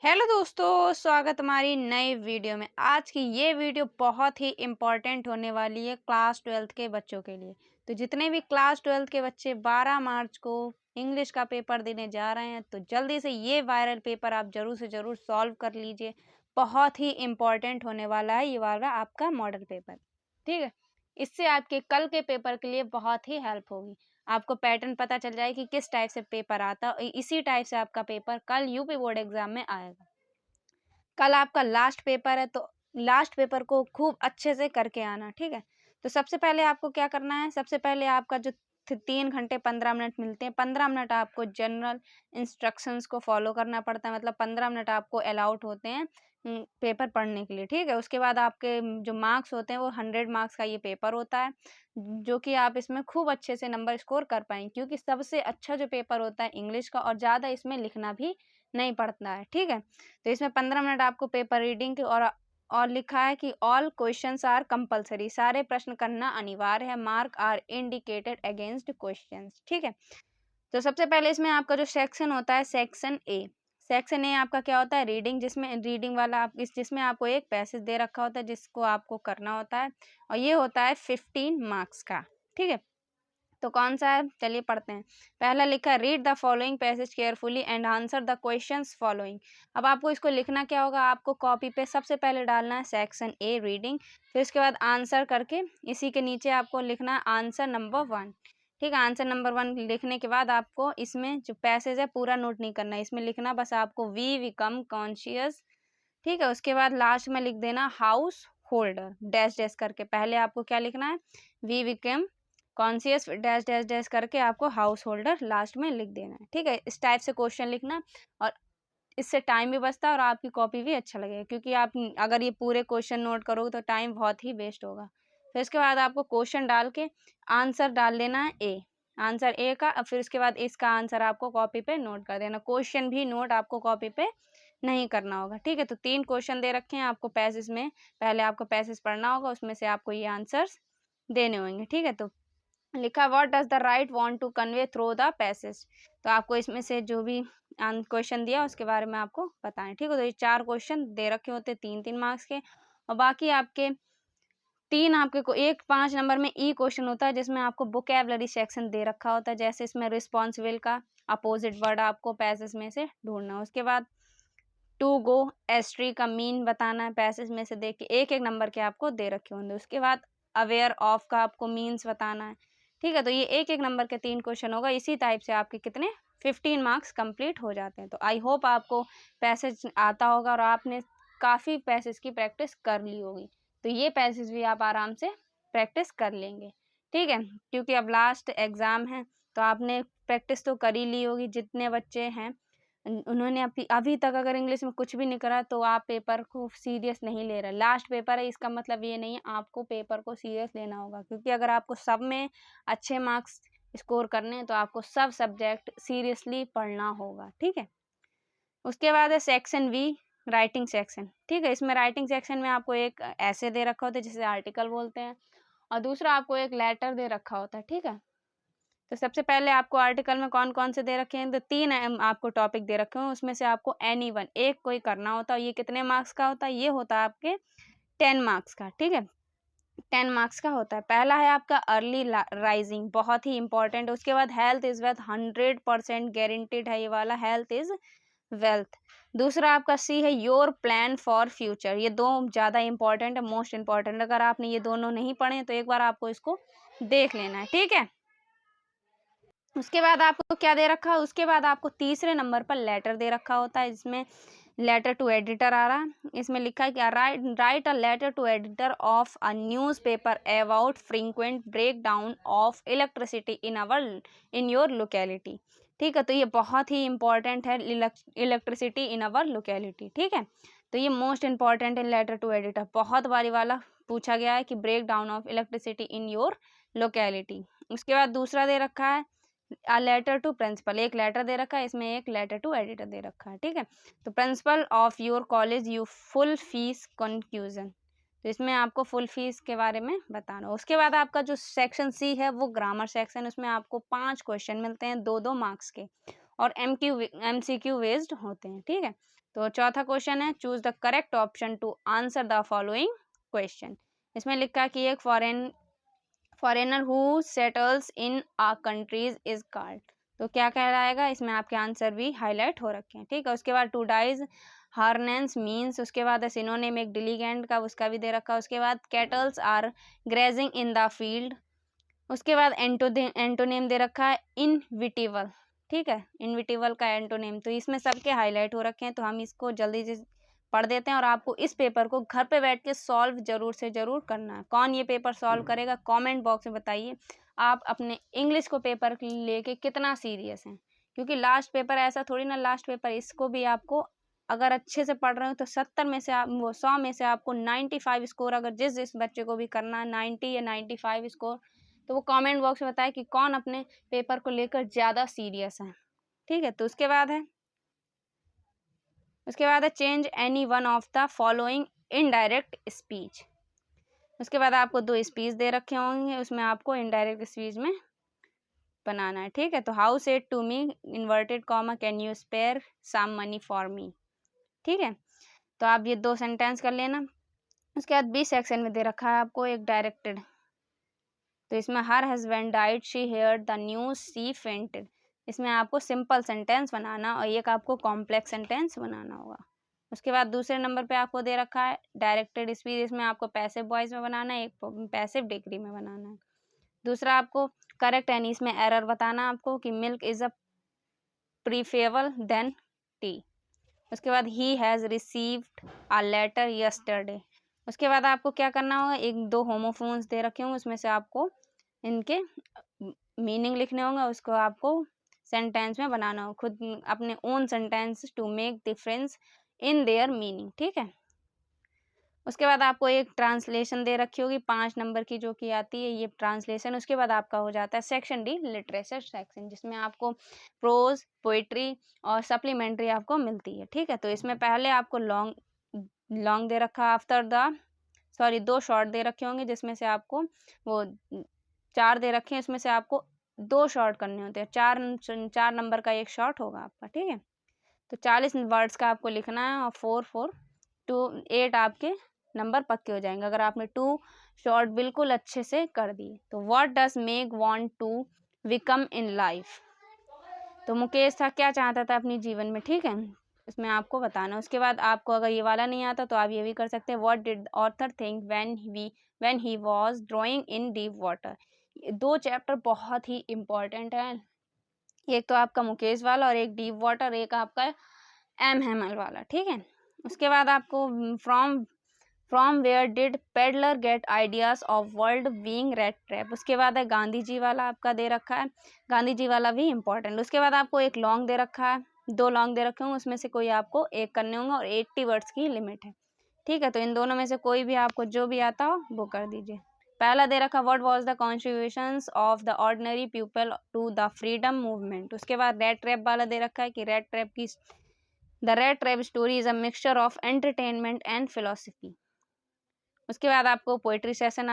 Hello दोस्तों, स्वागत हमारी नई वीडियो में। आज की ये वीडियो बहुत ही इम्पोर्टेंट होने वाली है क्लास 12th के बच्चों के लिए। तो जितने भी क्लास 12th के बच्चे 12 मार्च को इंग्लिश का पेपर देने जा रहे हैं, तो जल्दी से ये वायरल पेपर आप ज़रूर से ज़रूर सॉल्व कर लीजिए। बहुत ही इम्पोर्टेंट होने वाला है ये वाला आपका मॉडल पेपर, ठीक है। इससे आपके कल के पेपर के लिए बहुत ही हेल्प होगी। आपको पैटर्न पता चल जाए कि किस टाइप से पेपर आता है, इसी टाइप से आपका पेपर कल यूपी बोर्ड एग्जाम में आएगा। कल आपका लास्ट पेपर है, तो लास्ट पेपर को खूब अच्छे से करके आना, ठीक है। तो सबसे पहले आपको क्या करना है, सबसे पहले आपका जो 3 घंटे 15 मिनट मिलते हैं, 15 मिनट आपको जनरल इंस्ट्रक्शंस को फॉलो करना पड़ता है। मतलब 15 मिनट आपको अलाउड होते हैं पेपर पढ़ने के लिए, ठीक है। उसके बाद आपके जो मार्क्स होते हैं वो 100 मार्क्स का ये पेपर होता है, जो कि आप इसमें खूब अच्छे से नंबर स्कोर कर पाएंगे, क्योंकि सबसे अच्छा जो पेपर होता है इंग्लिश का, और ज़्यादा इसमें लिखना भी नहीं पड़ता है, ठीक है। तो इसमें 15 मिनट आपको पेपर रीडिंग के, और लिखा है कि ऑल क्वेश्चंस आर कंपलसरी, सारे प्रश्न करना अनिवार्य है। Mark are indicated against questions, ठीक है। तो सबसे पहले इसमें आपका जो सेक्शन होता है, सेक्शन ए आपका क्या होता है, रीडिंग, जिसमें रीडिंग वाला जिसमें आपको एक पैसेज दे रखा होता है जिसको आपको करना होता है, और ये होता है 15 मार्क्स का, ठीक है। तो कौन सा है, चलिए पढ़ते हैं। पहला लिखा है, read the following passage carefully and answer the questions following. अब आपको इसको लिखना क्या होगा, आपको कॉपी पे सबसे पहले डालना है सेक्शन ए रीडिंग, फिर उसके बाद आंसर करके इसी के नीचे आपको लिखना है आंसर नंबर 1, ठीक है। आंसर नंबर 1 लिखने के बाद आपको इसमें जो पैसेज है पूरा नोट नहीं करना है, इसमें लिखना बस आपको वी बिकम कॉन्शियस, ठीक है। उसके बाद लास्ट में लिख देना हाउस होल्डर डैश डैश करके। पहले आपको क्या लिखना है, we become conscious dash dash dash करके आपको हाउस होल्डर लास्ट में लिख देना है, ठीक है। इस टाइप से क्वेश्चन लिखना, और इससे टाइम भी बचता है और आपकी कॉपी भी अच्छा लगेगा, क्योंकि आप अगर ये पूरे क्वेश्चन नोट करोगे तो टाइम बहुत ही वेस्ट होगा। फिर इसके बाद आपको क्वेश्चन डाल के आंसर डाल देना है ए, आंसर ए का। अब फिर उसके बाद इसका आंसर आपको कॉपी पे नोट कर देना, क्वेश्चन भी नोट आपको कॉपी पे नहीं करना होगा, ठीक है। तो 3 क्वेश्चन दे रखे हैं आपको पैसेज में, पहले आपको पैसेज पढ़ना होगा, उसमें से आपको ये आंसर्स देने होंगे, ठीक है। तो लिखा, what does the write want to convey through the passage. तो आपको इसमें से जो भी क्वेश्चन दिया उसके बारे में आपको बताएं, ठीक है। तो ये 4 क्वेश्चन दे रखे होते हैं 3-3 मार्क्स के, और बाकी आपके 3 आपके को एक 5 नंबर में ई क्वेश्चन होता है, जिसमें आपको वोकैबुलरी सेक्शन दे रखा होता है। जैसे इसमें रिस्पॉन्सिबल का अपोजिट वर्ड आपको पैसेज में से ढूंढना है। उसके बाद टू गो एस्ट्री का मीन बताना है, पैसेज में से देख के एक एक नंबर के आपको दे रखे होंगे। उसके बाद अवेयर ऑफ का आपको मीन्स बताना है, ठीक है। तो ये एक एक नंबर के 3 क्वेश्चन होगा। इसी टाइप से आपके कितने 15 मार्क्स कंप्लीट हो जाते हैं। तो आई होप आपको पैसेज आता होगा और आपने काफ़ी पैसेज की प्रैक्टिस कर ली होगी। तो ये पैसेज भी आप आराम से प्रैक्टिस कर लेंगे, ठीक है, क्योंकि अब लास्ट एग्ज़ाम है। तो आपने प्रैक्टिस तो कर ही ली होगी। जितने बच्चे हैं उन्होंने अभी अभी तक अगर इंग्लिश में कुछ भी नहीं करा, तो आप पेपर को सीरियस नहीं ले रहे। लास्ट पेपर है, इसका मतलब ये नहीं है आपको पेपर को सीरियस लेना होगा, क्योंकि अगर आपको सब में अच्छे मार्क्स स्कोर करने हैं तो आपको सब सब्जेक्ट सीरियसली पढ़ना होगा, ठीक है। उसके बाद है सेक्शन वी, राइटिंग सेक्शन, ठीक है। इसमें राइटिंग सेक्शन में आपको एक ऐसे दे रखा होता है जिसे आर्टिकल बोलते हैं, और दूसरा आपको एक लेटर दे रखा होता है, ठीक है। तो सबसे पहले आपको आर्टिकल में कौन कौन से दे रखे हैं, तो 3 आपको टॉपिक दे रखे हैं। उसमें से आपको एनी वन एक कोई करना होता है। ये कितने मार्क्स का होता है, ये होता है आपके 10 मार्क्स का, ठीक है। 10 मार्क्स का होता है। पहला है आपका अर्ली राइजिंग, बहुत ही इंपॉर्टेंट है। उसके बाद हेल्थ इज वेल्थ, 100% गारंटीड है ये वाला, हेल्थ इज वेल्थ। दूसरा आपका सी है योर प्लान फॉर फ्यूचर, ये दो ज़्यादा इंपॉर्टेंट है, मोस्ट इंपॉर्टेंट। अगर आपने ये दोनों नहीं पढ़े तो एक बार आपको इसको देख लेना है, ठीक है। उसके बाद आपको क्या दे रखा है, उसके बाद आपको तीसरे नंबर पर लेटर दे रखा होता है, जिसमें लेटर टू एडिटर आ रहा है। इसमें लिखा है कि write a letter to editor of a newspaper about frequent break down of electricity in your locality, ठीक है। तो ये बहुत ही इंपॉर्टेंट है, इलेक्ट्रिसिटी इन अवर लोकेलिटी, ठीक है। तो ये मोस्ट इंपॉर्टेंट है लेटर टू एडिटर, बहुत बारी वाला पूछा गया है कि break down of electricity in your locality. उसके बाद दूसरा दे रखा है अ लेटर टू प्रिंसिपल, एक लेटर दे रखा है, इसमें एक लेटर टू एडिटर दे रखा है, ठीक है। तो principle of your college you full fees conclusion, तो इसमें आपको फुल फीस के बारे में बताना। उसके बाद आपका जो सेक्शन सी है वो ग्रामर सेक्शन, उसमें आपको 5 क्वेश्चन मिलते हैं 2-2 मार्क्स के, और MCQ बेस्ड होते हैं, ठीक है। तो चौथा क्वेश्चन है choose the correct option to answer the following question. इसमें लिखा है कि एक foreigner who settles in a countries is called. तो क्या कहलाएगा, इसमें आपके आंसर भी हाईलाइट हो रखे हैं, ठीक है। उसके बाद टू डाइज हार्नेंस मीन्स, उसके बाद सिनोनिम एक डिलीगेंट का उसका भी दे रखा है। उसके बाद cattles are grazing in the field. उसके बाद एंटोनेम दे रखा है इनविटिबल, ठीक है, इनविटिबल का एंटोनेम। तो इसमें सबके हाईलाइट हो रखे हैं, तो हम इसको जल्दी से पढ़ देते हैं। और आपको इस पेपर को घर पे बैठ के सॉल्व जरूर से जरूर करना है। कौन ये पेपर सॉल्व करेगा कमेंट बॉक्स में बताइए। आप अपने इंग्लिश को पेपर लेके कितना सीरियस हैं, क्योंकि लास्ट पेपर ऐसा थोड़ी ना, लास्ट पेपर इसको भी आपको अगर अच्छे से पढ़ रहे हो तो 70 में से आप 100 में से आपको 95 स्कोर, अगर जिस बच्चे को भी करना है 90 या 95 स्कोर, तो वो कमेंट बॉक्स में बताए कि कौन अपने पेपर को लेकर ज़्यादा सीरियस है, ठीक है। तो उसके बाद है change any one of the following indirect speech. उसके बाद आपको 2 स्पीच दे रखे होंगे, उसमें आपको इनडायरेक्ट स्पीच में बनाना है, ठीक है। तो how said to me inverted comma can you spare some money for me, ठीक है। तो आप ये 2 सेंटेंस कर लेना। उसके बाद बी सेक्शन में दे रखा है आपको एक डायरेक्टेड। तो इसमें her husband died she heard the news she fainted. इसमें आपको सिंपल सेंटेंस बनाना और एक आपको कॉम्प्लेक्स सेंटेंस बनाना होगा। उसके बाद दूसरे नंबर पे आपको दे रखा है डायरेक्टेड स्पीच। इसमें आपको पैसिव वॉइस में बनाना है, एक पैसिव डिग्री में बनाना है। दूसरा आपको करेक्ट एंड इसमें एरर बताना आपको कि milk is a preferable then tea. उसके बाद he has received a letter yesterday. उसके बाद आपको क्या करना होगा, एक 2 होमोफोन्स दे रखे होंगे, उसमें से आपको इनके मीनिंग लिखने होंगे, उसको आपको सेंटेंस में बनाना हो, खुद अपने own sentence to make difference in their meaning, ठीक है। उसके बाद आपको एक ट्रांसलेशन दे रखी होगी 5 नंबर की, जो कि आती है ये ट्रांसलेशन। उसके बाद आपका हो जाता है सेक्शन डी लिटरेचर सेक्शन, जिसमें आपको प्रोज, पोइट्री और सप्लीमेंट्री आपको मिलती है, ठीक है। तो इसमें पहले आपको लॉन्ग दे रखा, आफ्टर द 2 शॉर्ट दे रखे होंगे, जिसमें से आपको वो 4 दे रखे हैं, इसमें से आपको 2 शॉर्ट करने होते हैं। 4 नंबर का एक शॉर्ट होगा आपका, ठीक है। तो 40 वर्ड्स का आपको लिखना है और 4 to 8 आपके नंबर पक्के हो जाएंगे अगर आपने 2 शॉर्ट बिल्कुल अच्छे से कर दिए। तो what does make want to become in life. तो मुकेश था क्या चाहता था अपनी जीवन में, ठीक है, इसमें आपको बताना। उसके बाद आपको अगर ये वाला नहीं आता तो आप ये भी कर सकते हैं, what did author think when he was drawing in deep water. 2 chapter बहुत ही इंपॉर्टेंट है, एक तो आपका मुकेश वाला और एक डीप वाटर, एक आपका एम हेमल वाला, ठीक है। उसके बाद आपको from where did peddler get ideas of world being rat trap. उसके बाद है गांधी जी वाला आपका दे रखा है, गांधी जी वाला भी इंपॉर्टेंट। उसके बाद आपको एक लॉन्ग दे रखा है, 2 लॉन्ग दे रखे होंगे, उसमें से कोई आपको एक करने होंगे और 80 वर्ड्स की लिमिट है, ठीक है। तो इन दोनों में से कोई भी आपको जो भी आता हो वो कर दीजिए। पहला दे रखा what was the contributions of the ordinary people to the freedom movement. उसके बाद रेड ट्रैप वाला दे रखा है कि रेड ट्रैप की the rat trap story is a mixture of entertainment and philosophy. उसके बाद आपको पोइट्री सेक्शन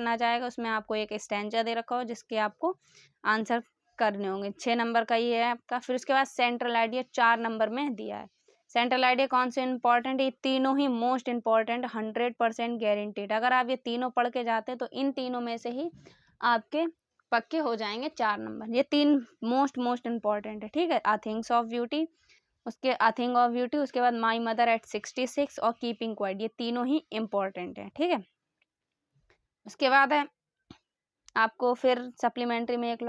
आ जाएगा, उसमें आपको एक स्टैंजा दे रखा हो जिसके आपको आंसर करने होंगे, 6 नंबर का ये है आपका। फिर उसके बाद सेंट्रल आइडिया 4 नंबर में दिया है। सेंट्रल आइडिया कौन से इंपॉर्टेंट, ये तीनों ही मोस्ट इंपॉर्टेंट, 100% गारंटीड। अगर आप ये तीनों पढ़ के जाते हैं तो इन तीनों में से ही आपके पक्के हो जाएंगे 4 नंबर। ये 3 मोस्ट इंपॉर्टेंट है, ठीक है। आ थिंग्स ऑफ ब्यूटी, उसके आ थिंग ऑफ ब्यूटी, उसके बाद माई मदर एट 66 और कीपिंग क्वाइट, ये तीनों ही इंपॉर्टेंट है, ठीक है। उसके बाद है आपको फिर सप्लीमेंट्री में एक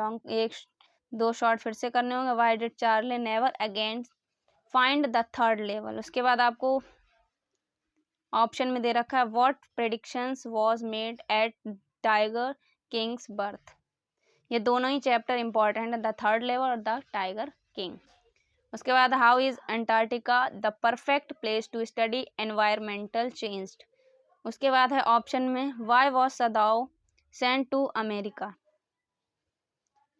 2 शॉर्ट फिर से करने होंगे, why did Charlie never again find the third level. उसके बाद आपको ऑप्शन में दे रखा है what predictions was made at tiger king's birth. ये दोनों ही चैप्टर इंपॉर्टेंट है, द थर्ड लेवल और द टाइगर किंग। उसके बाद how is Antarctica the perfect place to study environmental change. उसके बाद है ऑप्शन में why was Sadao sent to America.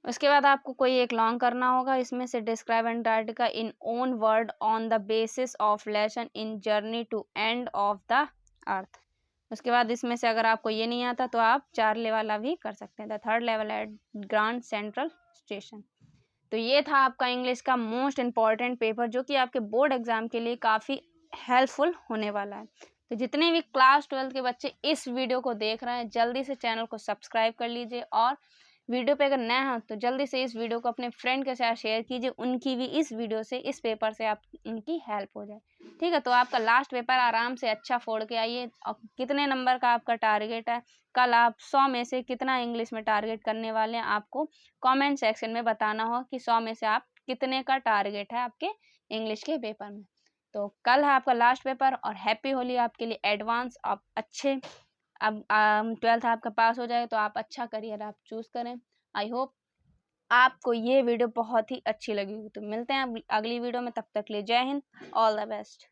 उसके बाद आपको कोई एक लॉन्ग करना होगा, इसमें से describe Antarctica in own word on the basis of lesson in journey to end of the earth. उसके बाद इसमें से अगर आपको ये नहीं आता तो आप 4 लेवल वाला भी कर सकते हैं, the third level at Grand Central Station. तो ये था आपका इंग्लिश का मोस्ट इम्पॉर्टेंट पेपर, जो कि आपके बोर्ड एग्ज़ाम के लिए काफ़ी हेल्पफुल होने वाला है। तो जितने भी क्लास 12 के बच्चे इस वीडियो को देख रहे हैं, जल्दी से चैनल को सब्सक्राइब कर लीजिए, और वीडियो पे अगर नए हैं तो जल्दी से इस वीडियो को अपने फ्रेंड के साथ शेयर कीजिए, उनकी भी इस वीडियो से, इस पेपर से आप उनकी हेल्प हो जाए। ठीक है, तो आपका लास्ट पेपर आराम से अच्छा फोड़ के आइए। और कितने नंबर का आपका टारगेट है, कल आप 100 में से कितना इंग्लिश में टारगेट करने वाले हैं, आपको कमेंट सेक्शन में बताना हो कि 100 में से आप कितने का टारगेट है आपके इंग्लिश के पेपर में। तो कल है आपका लास्ट पेपर, और हैप्पी होली आपके लिए एडवांस। आप अच्छे, अब 12th आपका पास हो जाए तो आप अच्छा करियर आप चूज़ करें। आई होप आपको ये वीडियो बहुत ही अच्छी लगी होगी। तो मिलते हैं अगली वीडियो में, तब तक के लिए जय हिंद, ऑल द बेस्ट।